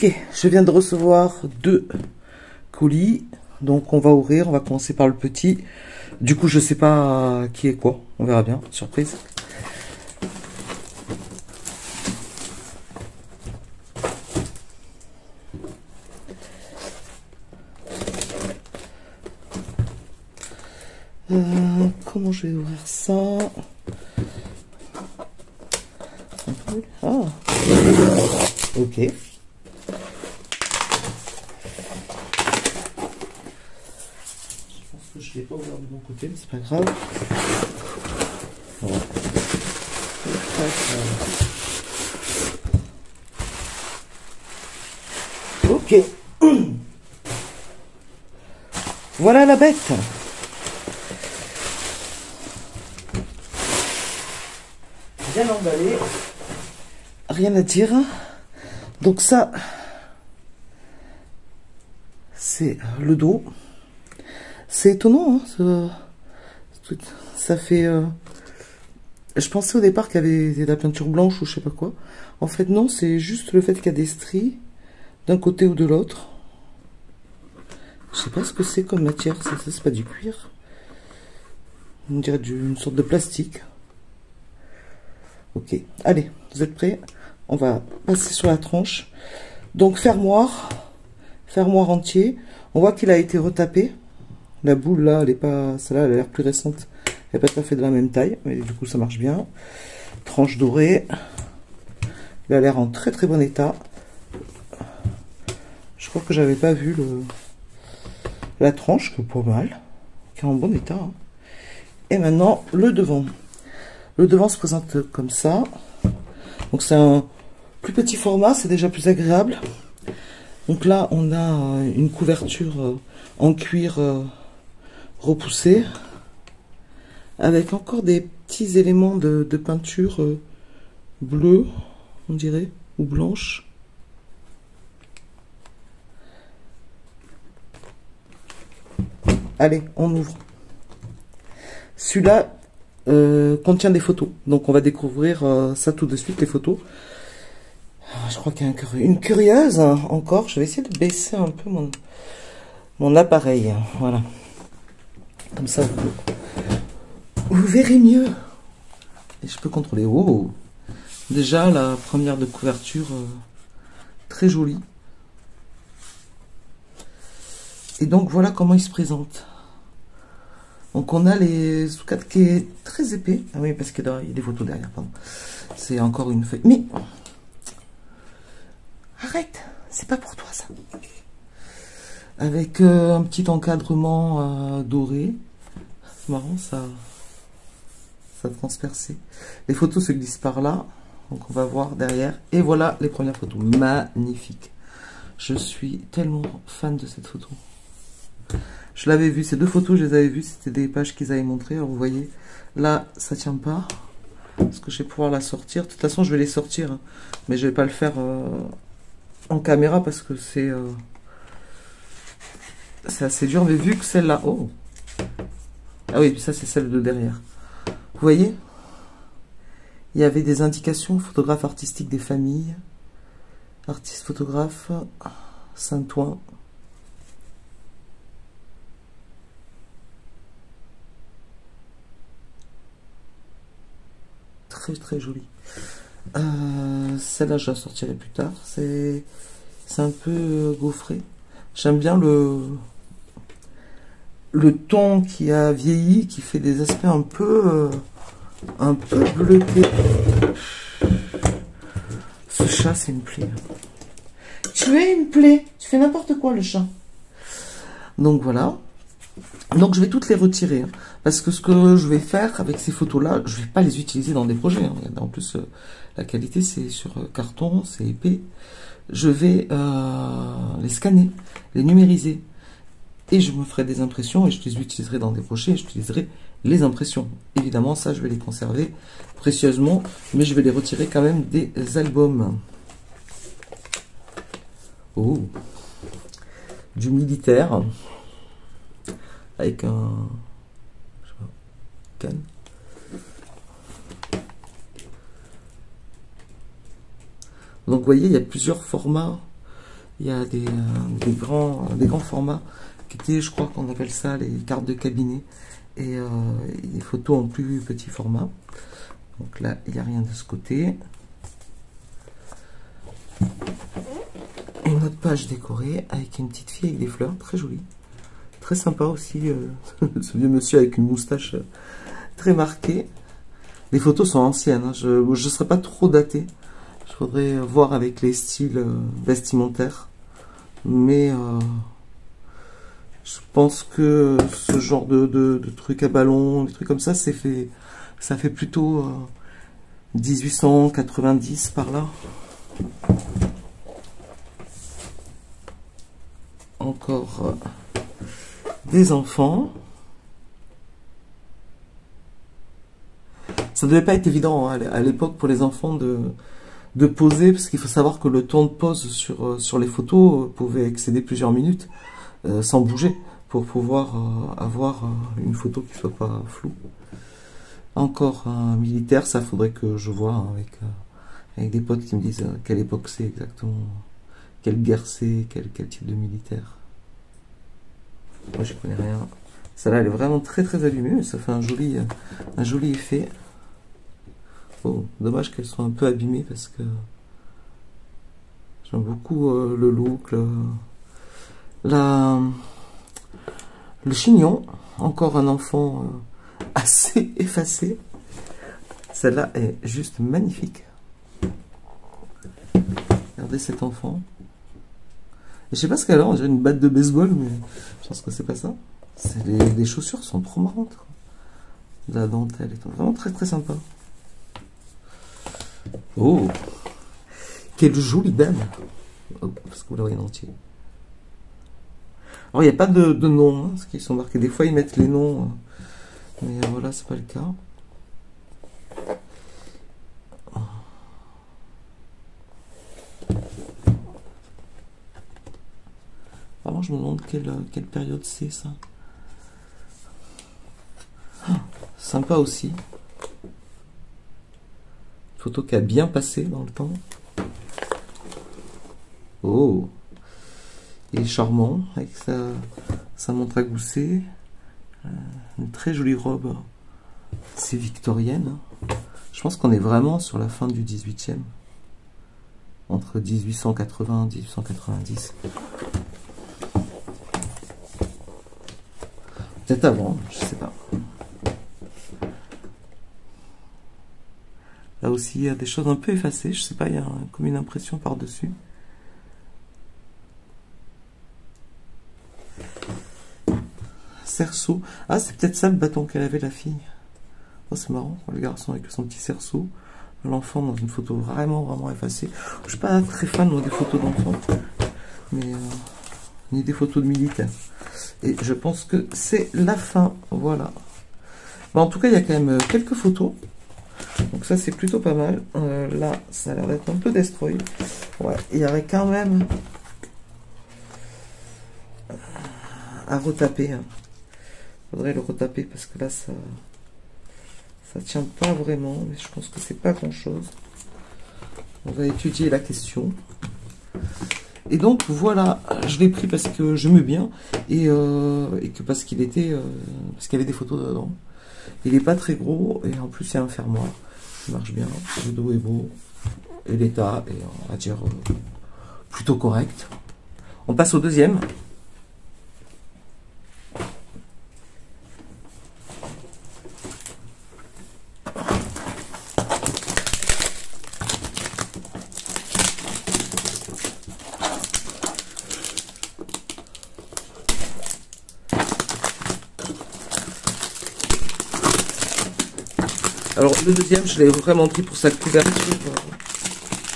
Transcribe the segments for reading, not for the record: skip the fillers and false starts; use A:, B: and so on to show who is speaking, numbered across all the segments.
A: Ok, je viens de recevoir 2 colis. Donc on va ouvrir, on va commencer par le petit. Du coup, je sais pas qui est quoi. On verra bien, surprise. Comment je vais ouvrir ça? Ah, ok. Je l'ai pas ouvert de mon côté, mais c'est pas grave. Voilà. Ok. Voilà la bête. Bien emballé. Rien à dire. Donc ça, c'est le dos. C'est étonnant, hein, ça fait... Je pensais au départ qu'il y avait de la peinture blanche ou je sais pas quoi. En fait, non, c'est juste le fait qu'il y a des stries d'un côté ou de l'autre. Je sais pas ce que c'est comme matière, ça c'est pas du cuir. On dirait une sorte de plastique. Ok, allez, vous êtes prêts? On va passer sur la tranche. Donc fermoir entier. On voit qu'il a été retapé. La boule là, elle est pas, celle-là, elle a l'air plus récente. Elle n'est pas tout à fait de la même taille, mais du coup ça marche bien. Tranche dorée. Il a l'air en très très bon état. Je crois que j'avais pas vu la tranche, que pas mal, qui est en bon état. Hein. Et maintenant le devant. Le devant se présente comme ça. Donc c'est un plus petit format, c'est déjà plus agréable. Donc là on a une couverture en cuir repoussé, avec encore des petits éléments de peinture bleue, on dirait, ou blanche. Allez, on ouvre. Celui-là contient des photos, donc on va découvrir ça tout de suite, les photos. Je crois qu'il y a une curieuse encore. Je vais essayer de baisser un peu mon appareil, voilà. Comme ça, vous verrez mieux. Et je peux contrôler. Oh, déjà la première de couverture, très jolie. Et donc voilà comment il se présente. Donc on a les sous-cadres qui est très épais. Ah oui, parce qu'il y a des photos derrière, pardon. C'est encore une feuille. Mais arrête, c'est pas pour toi ça. Avec un petit encadrement doré. C'est marrant, ça transpercé. Les photos se glissent par là. Donc on va voir derrière. Et voilà les premières photos. Magnifique. Je suis tellement fan de cette photo. Je l'avais vu, ces 2 photos, je les avais vues. C'était des pages qu'ils avaient montrées. Alors vous voyez, là, ça tient pas. Est-ce que je vais pouvoir la sortir? De toute façon, je vais les sortir. Hein. Mais je vais pas le faire en caméra parce que c'est assez dur. Mais vu que celle-là... Oh! Ah oui, ça c'est celle de derrière. Vous voyez? Il y avait des indications, photographe artistique des familles, artiste photographe, Saint-Ouen. Très très jolie. Celle-là, je la sortirai plus tard. C'est un peu gaufré. J'aime bien le ton qui a vieilli, qui fait des aspects un peu bleutés. Ce chat, c'est une plaie. Tu es une plaie. Tu fais n'importe quoi, le chat. Donc voilà. Donc je vais toutes les retirer. Hein, parce que ce que je vais faire avec ces photos-là, je ne vais pas les utiliser dans des projets. Hein. En plus, la qualité, c'est sur carton, c'est épais. Je vais les scanner, les numériser. Et je me ferai des impressions et je les utiliserai dans des projets. J'utiliserai les impressions. Évidemment, ça, je vais les conserver précieusement. Mais je vais les retirer quand même des albums. Oh, du militaire. Avec un... je sais pas, canne. Donc, vous voyez, il y a plusieurs formats Il y a des grands formats qui étaient, je crois qu'on appelle ça les cartes de cabinet, et des photos en plus petit format. Donc là, il n'y a rien de ce côté. Et une autre page décorée avec une petite fille avec des fleurs, très jolie. Très sympa aussi, ce vieux monsieur avec une moustache très marquée. Les photos sont anciennes, hein. Je ne serais pas trop daté. Il faudrait voir avec les styles vestimentaires. Mais je pense que ce genre de trucs à ballon, des trucs comme ça, ça fait plutôt 1890 par là. Encore des enfants. Ça devait pas être évident hein, à l'époque pour les enfants de poser, parce qu'il faut savoir que le temps de pose sur les photos pouvait excéder plusieurs minutes sans bouger, pour pouvoir avoir une photo qui soit pas floue. Encore un militaire, ça faudrait que je vois hein, avec des potes qui me disent quelle époque c'est exactement, quelle guerre c'est, quel type de militaire. Moi je connais rien. Celle-là elle est vraiment très allumée, mais ça fait un joli effet. Oh, dommage qu'elles soient un peu abîmées parce que j'aime beaucoup le look, le chignon. Encore un enfant assez effacé. Celle-là est juste magnifique. Regardez cet enfant. Et je sais pas ce qu'elle a, on dirait une batte de baseball, mais je pense que c'est pas ça. Les chaussures sont trop marrantes. La dentelle est vraiment très sympa. Oh, quelle jolie dame. Oh, parce que vous la voyez en entier. Alors il n'y a pas de nom, hein, parce qu'ils sont marqués. Des fois ils mettent les noms, mais voilà, c'est pas le cas. Vraiment, je me demande quelle période c'est ça. Ah, sympa aussi. Photo qui a bien passé dans le temps. Oh, il est charmant avec sa montre à gousset. Une très jolie robe. C'est victorienne. Je pense qu'on est vraiment sur la fin du 18e. Entre 1880 et 1890. Peut-être avant, je sais pas. Là aussi, il y a des choses un peu effacées. Je sais pas, il y a comme une impression par-dessus. Cerceau. Ah, c'est peut-être ça le bâton qu'elle avait, la fille. Oh, c'est marrant. Le garçon avec son petit cerceau. L'enfant dans une photo vraiment effacée. Je suis pas très fan moi, des photos d'enfants. Mais ni des photos de militaires. Et je pense que c'est la fin. Voilà. Bon, en tout cas, il y a quand même quelques photos. Donc ça c'est plutôt pas mal. Là ça a l'air d'être un peu destroy. Ouais, il y avait quand même à retaper. Hein. Faudrait le retaper parce que là ça tient pas vraiment. Mais je pense que c'est pas grand chose. On va étudier la question. Et donc voilà, je l'ai pris parce que j'aimais bien et que parce qu'il était parce qu'il y avait des photos dedans. Il n'est pas très gros et en plus il y a un fermoir. Il marche bien, le dos est beau et l'état est, on va dire, plutôt correct. On passe au deuxième. Alors le deuxième, je l'ai vraiment pris pour sa couverture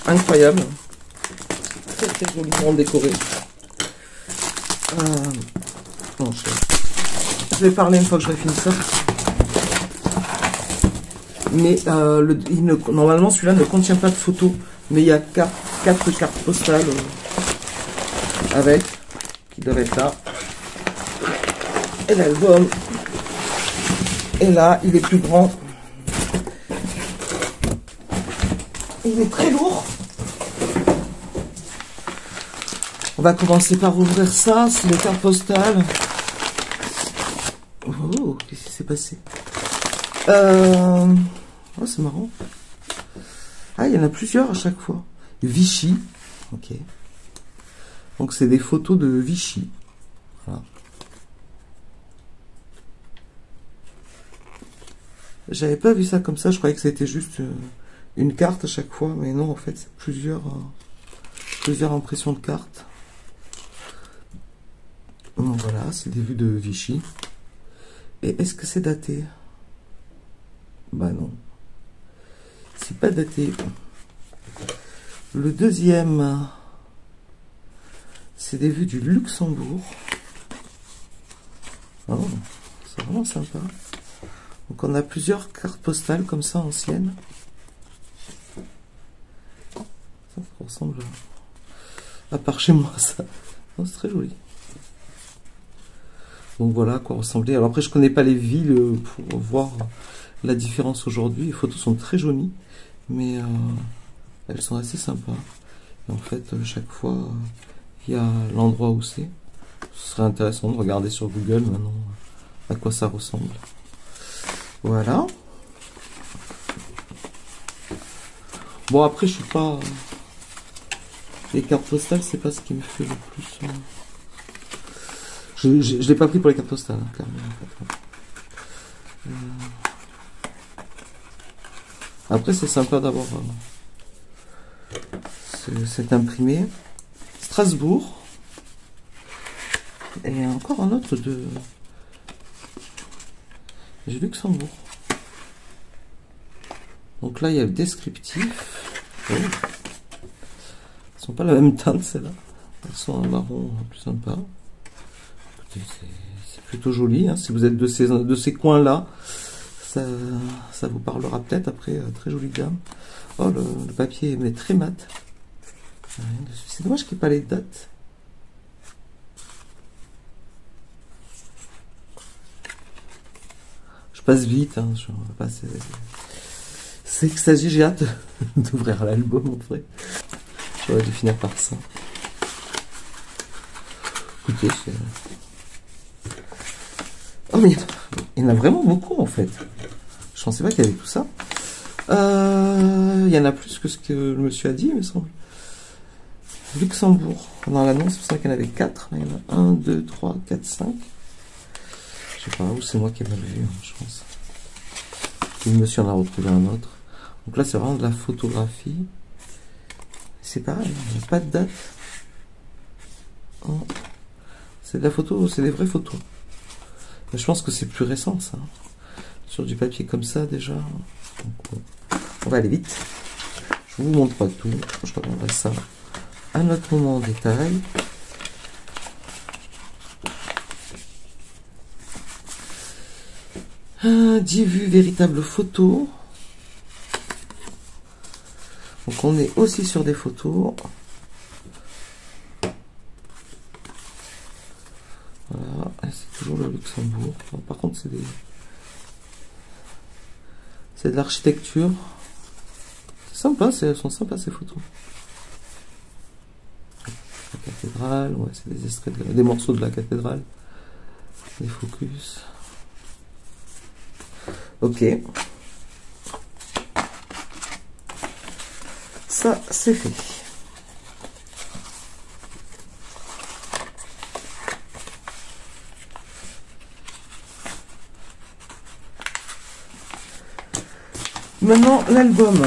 A: incroyable, très joliment décoré. Bon, je vais parler une fois que j'aurai fini ça. Mais normalement celui-là ne contient pas de photos, mais il y a 4 cartes postales avec, qui doivent être là. Et l'album. Et là, il est plus grand. Il est très lourd. va commencer par ouvrir ça, c'est les cartes postales. Oh, qu'est-ce qui s'est passé? Oh, c'est marrant. Ah, il y en a plusieurs à chaque fois. Vichy. Ok. Donc, c'est des photos de Vichy. Voilà. J'avais pas vu ça comme ça. Je croyais que c'était juste une carte à chaque fois. Mais non, en fait, c'est plusieurs impressions de cartes. Donc, voilà, c'est des vues de Vichy. Et est-ce que c'est daté? Bah non. C'est pas daté. Le deuxième, c'est des vues du Luxembourg. Oh, c'est vraiment sympa. Donc on a plusieurs cartes postales comme ça anciennes. Ça ressemble à part chez moi ça. Oh, c'est très joli. Donc voilà à quoi ressembler. Alors après je connais pas les villes pour voir la différence aujourd'hui. Les photos sont très jolies, mais elles sont assez sympas. Et en fait chaque fois il y a l'endroit où c'est. Ce serait intéressant de regarder sur Google maintenant à quoi ça ressemble. Voilà. Bon après je suis pas... Les cartes postales c'est pas ce qui me fait le plus... Je l'ai pas pris pour les cartes postales, hein, clairement. En fait. Après c'est sympa d'avoir cet imprimé. Strasbourg. Et encore un autre de... du Luxembourg. Donc là, il y a le descriptif. Oh. Elles sont pas la même teinte, celles-là. Elles sont un marron plus sympa. C'est plutôt joli. Hein. Si vous êtes de ces coins-là, ça vous parlera peut-être. Après, très jolie gamme. Oh, le papier est très mat. C'est dommage qu'il n'y ait pas les dates. Je passe vite. Hein. C'est que ça, j'ai hâte d'ouvrir l'album en vrai. J'aurais dû finir par ça. Écoutez, oh mais il y en a vraiment beaucoup en fait. Je pensais pas qu'il y avait tout ça. Il y en a plus que ce que le monsieur a dit, il me semble. Luxembourg. Dans l'annonce, c'est pour ça qu'il y en avait 4. Il y en a 1, 2, 3, 4, 5. Je sais pas où, c'est moi qui ai mal vu, je pense. Le monsieur en a retrouvé un autre. Donc là, c'est vraiment de la photographie. C'est pareil, il n'y a pas de date. Oh. C'est de la photo, c'est des vraies photos. Mais je pense que c'est plus récent, ça. Sur du papier comme ça, déjà. Donc, on va aller vite. Je vous montre pas tout. Je regarderai ça à notre moment en détail. J'ai vu véritable photo. Donc on est aussi sur des photos. Voilà, c'est toujours le Luxembourg. Par contre, c'est de l'architecture. C'est sympa, elles sont sympas ces photos. La cathédrale, ouais, c'est des extraits, des morceaux de la cathédrale. Des focus. Ok. Ça, c'est fait. Maintenant, l'album.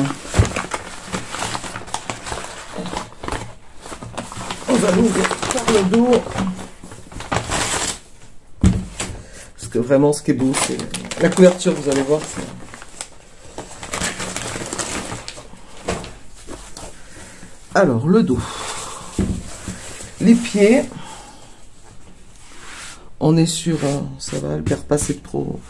A: On va l'ouvrir par le dos. Parce que vraiment, ce qui est beau, c'est la couverture, vous allez voir. Alors, le dos. Les pieds. On est sur... ça va, le perd pas, c'est trop...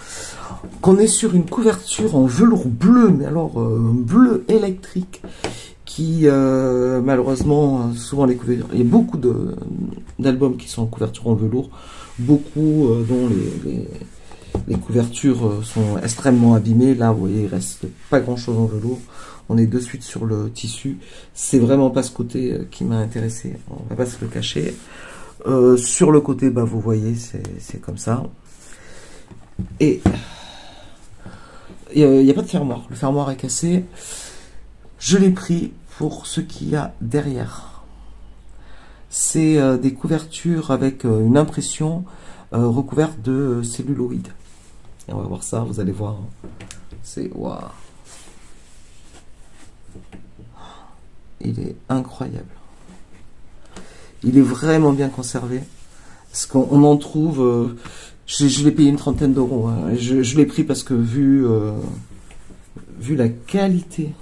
A: Qu'on est sur une couverture en velours bleu, mais alors bleu électrique, qui malheureusement, souvent les couvertures, il y a beaucoup d'albums qui sont en couverture en velours, beaucoup dont les couvertures sont extrêmement abîmées. Là, vous voyez, il reste pas grand chose en velours. On est de suite sur le tissu. C'est vraiment pas ce côté qui m'a intéressé. On va pas se le cacher. Sur le côté, bah, vous voyez, c'est comme ça. Et il n'y a pas de fermoir. Le fermoir est cassé. Je l'ai pris pour ce qu'il y a derrière. C'est des couvertures avec une impression recouverte de celluloïd. Et on va voir ça, vous allez voir. C'est waouh. Il est incroyable. Il est vraiment bien conservé. Parce qu'on en trouve... je l'ai payé une trentaine d'euros. Hein. Je l'ai pris parce que vu la qualité,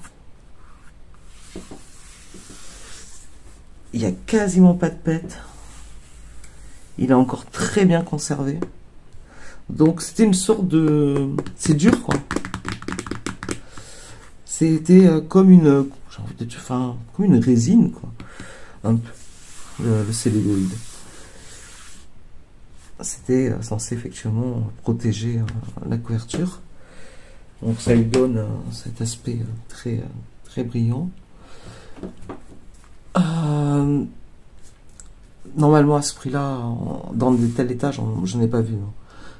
A: il n'y a quasiment pas de pète. Il est encore très bien conservé. Donc c'était une sorte de... C'est dur quoi. C'était comme une... J'ai envie de dire, enfin, comme une résine quoi. Un peu. Le celluloïd. C'était censé effectivement protéger la couverture. Donc ça lui donne cet aspect très brillant. Normalement à ce prix-là, dans des tels étages, je n'ai pas vu.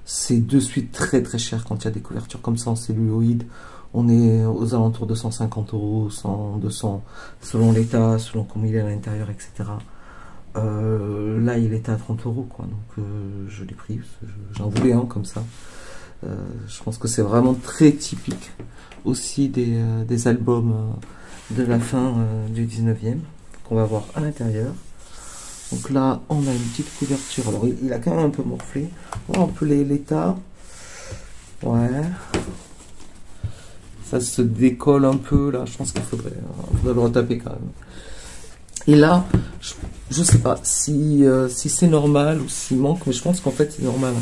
A: C'est de suite très cher quand il y a des couvertures comme ça en celluloïd. On est aux alentours de 150 euros, 100, 200, selon l'état, selon comment il est à l'intérieur, etc. Là, il était à 30 euros, quoi. Donc, je l'ai pris. J'en voulais un comme ça. Je pense que c'est vraiment très typique aussi des albums de la fin du 19e qu'on va voir à l'intérieur. Donc là, on a une petite couverture. Alors, il a quand même un peu morflé. Voilà un peu l'état. Ouais. Ça se décolle un peu, là. Je pense qu'il faudrait le retaper quand même. Et là, je sais pas si c'est normal ou s'il manque, mais je pense qu'en fait c'est normal.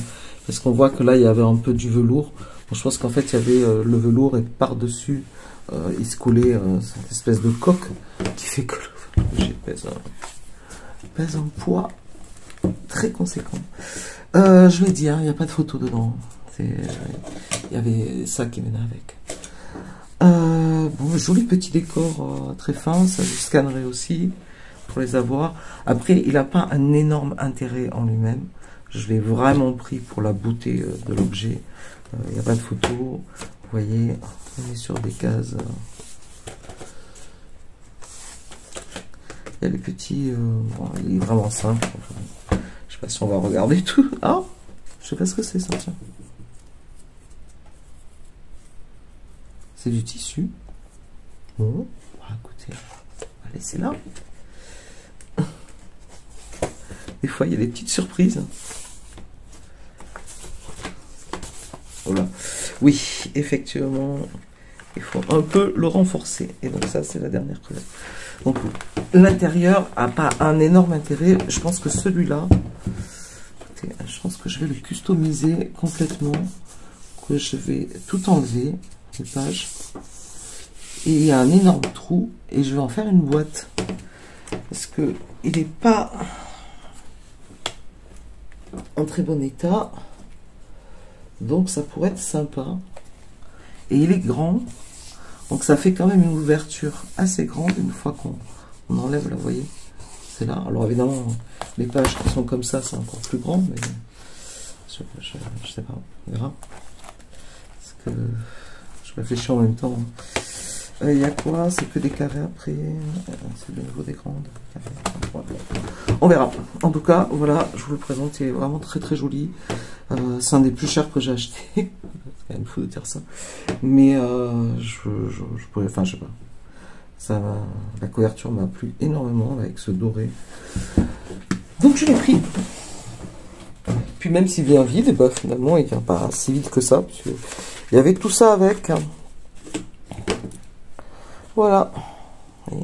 A: Parce qu'on voit que là, il y avait un peu du velours. Bon, je pense qu'en fait, il y avait le velours et par-dessus, il se collait cette espèce de coque qui fait que le pèse un poids très conséquent. Je l'ai dit, hein, il n'y a pas de photo dedans. Il y avait ça qui venait avec. Bon, joli petit décor très fin, ça je scannerai aussi pour les avoir. Après, il n'a pas un énorme intérêt en lui-même. Je l'ai vraiment pris pour la beauté de l'objet. Il n'y a pas de photo. Vous voyez, on est sur des cases. Il y a les petits... bon, il est vraiment simple. Je sais pas si on va regarder tout. Ah, je sais pas ce que c'est ça, tiens. C'est du tissu. Bon, écoutez, on va laisser là. Des fois, il y a des petites surprises. Voilà. Oui, effectivement, il faut un peu le renforcer. Et donc ça, c'est la dernière couleur. Donc, l'intérieur n'a pas un énorme intérêt. Je pense que celui-là, je pense que je vais le customiser complètement. Que je vais tout enlever, les pages. Et il y a un énorme trou. Et je vais en faire une boîte. Parce que il n'est pas en très bon état. Donc ça pourrait être sympa. Et il est grand. Donc ça fait quand même une ouverture assez grande une fois qu'on enlève, là, vous voyez. C'est là. Alors évidemment, les pages qui sont comme ça, c'est encore plus grand. Mais je sais pas. On verra. Parce que je réfléchis en même temps. Il y a quoi? C'est que des carrés après. C'est le niveau des grandes. On verra. En tout cas, voilà, je vous le présente. Il est vraiment très joli. C'est un des plus chers que j'ai acheté. C'est quand même fou de dire ça. Mais je pourrais. Enfin, je sais pas. Ça, la couverture m'a plu énormément avec ce doré. Donc je l'ai pris. Puis même s'il vient vide, et bah, finalement il vient pas si vite que ça. Parce que il y avait tout ça avec. Voilà. Et...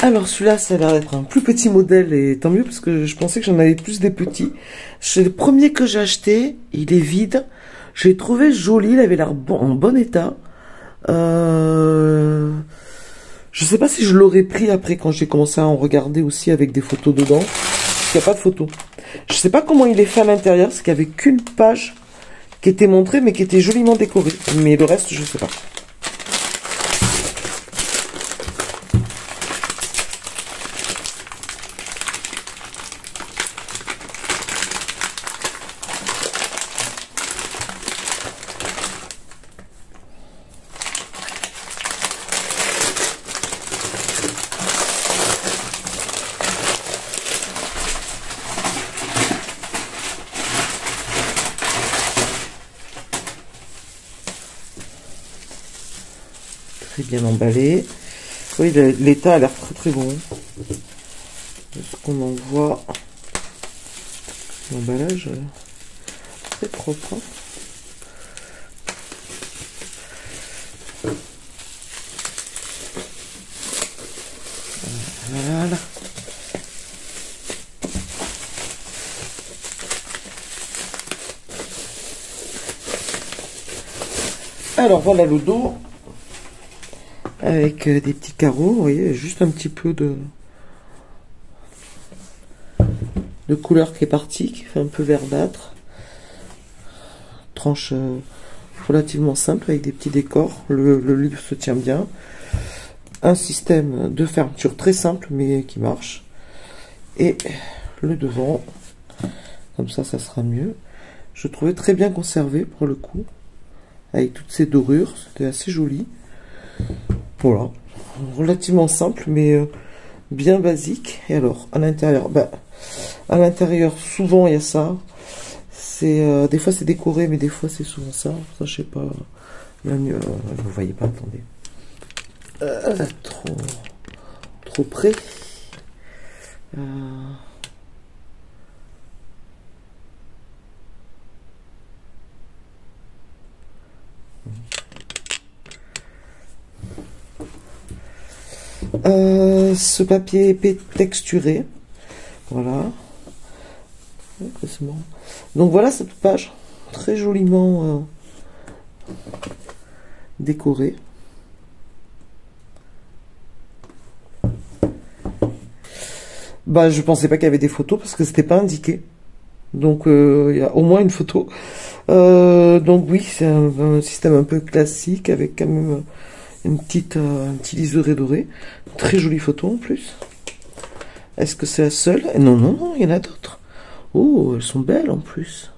A: alors celui-là, ça a l'air d'être un plus petit modèle et tant mieux parce que je pensais que j'en avais plus des petits. C'est le premier que j'ai acheté, il est vide. J'ai trouvé joli, il avait l'air en bon état. Je Je sais pas si je l'aurais pris après quand j'ai commencé à en regarder aussi avec des photos dedans. Parce qu'il n'y a pas de photos. Je sais pas comment il est fait à l'intérieur, parce qu'il n'y avait qu'une page qui était montrée, mais qui était joliment décorée. Mais le reste, je sais pas. Bien emballé. Oui, l'état a l'air très très bon. De ce qu'on en voit, l'emballage très propre. Voilà. Alors voilà le dos. Avec des petits carreaux, vous voyez, juste un petit peu de couleur qui est partie, qui fait un peu verdâtre. Tranche relativement simple avec des petits décors. Le livre se tient bien. Un système de fermeture très simple mais qui marche. Et le devant, comme ça sera mieux. Je trouvais très bien conservé pour le coup, avec toutes ces dorures, c'était assez joli. Voilà, relativement simple, mais bien basique. Et alors, à l'intérieur, à l'intérieur, souvent il y a ça. C'est des fois c'est décoré, mais des fois c'est souvent ça. Ça, je sais pas. Vous voyez pas, attendez. Trop près. Ce papier épais texturé, voilà. Donc voilà cette page très joliment décorée. Je pensais pas qu'il y avait des photos parce que c'était pas indiqué. Donc il y a au moins une photo. Donc oui, c'est un système un peu classique avec quand même un petit liseré doré. Très jolie photo en plus. Est-ce que c'est la seule? Non, non, non, il y en a d'autres. Oh, elles sont belles en plus.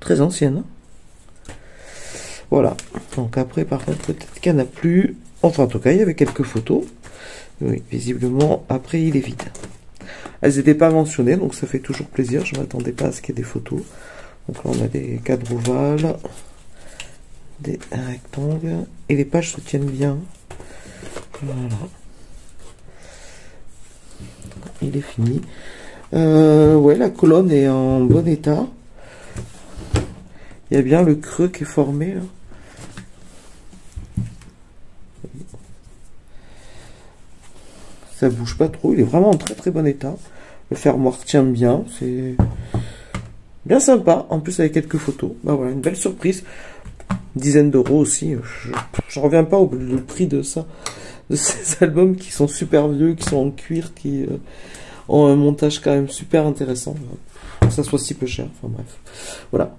A: Très anciennes. Hein. Voilà. Donc après, par contre, peut-être qu'il n'y en a plus. Enfin, en tout cas, il y avait quelques photos. Oui, visiblement, après, il est vide. Elles n'étaient pas mentionnées, donc ça fait toujours plaisir. Je ne m'attendais pas à ce qu'il y ait des photos. Donc là, on a des cadres ovales, des rectangles. Et les pages se tiennent bien. Voilà. Il est fini. Ouais, la colonne est en bon état. Il y a bien le creux qui est formé. Là. Ça bouge pas trop. Il est vraiment en très très bon état. Le fermoir tient bien. C'est bien sympa. En plus, avec quelques photos. Voilà, une belle surprise. Une dizaine d'euros aussi. Je reviens pas au prix de ça. De ces albums qui sont super vieux, qui sont en cuir, qui ont un montage quand même super intéressant. Que ça soit si peu cher. Enfin bref. Voilà.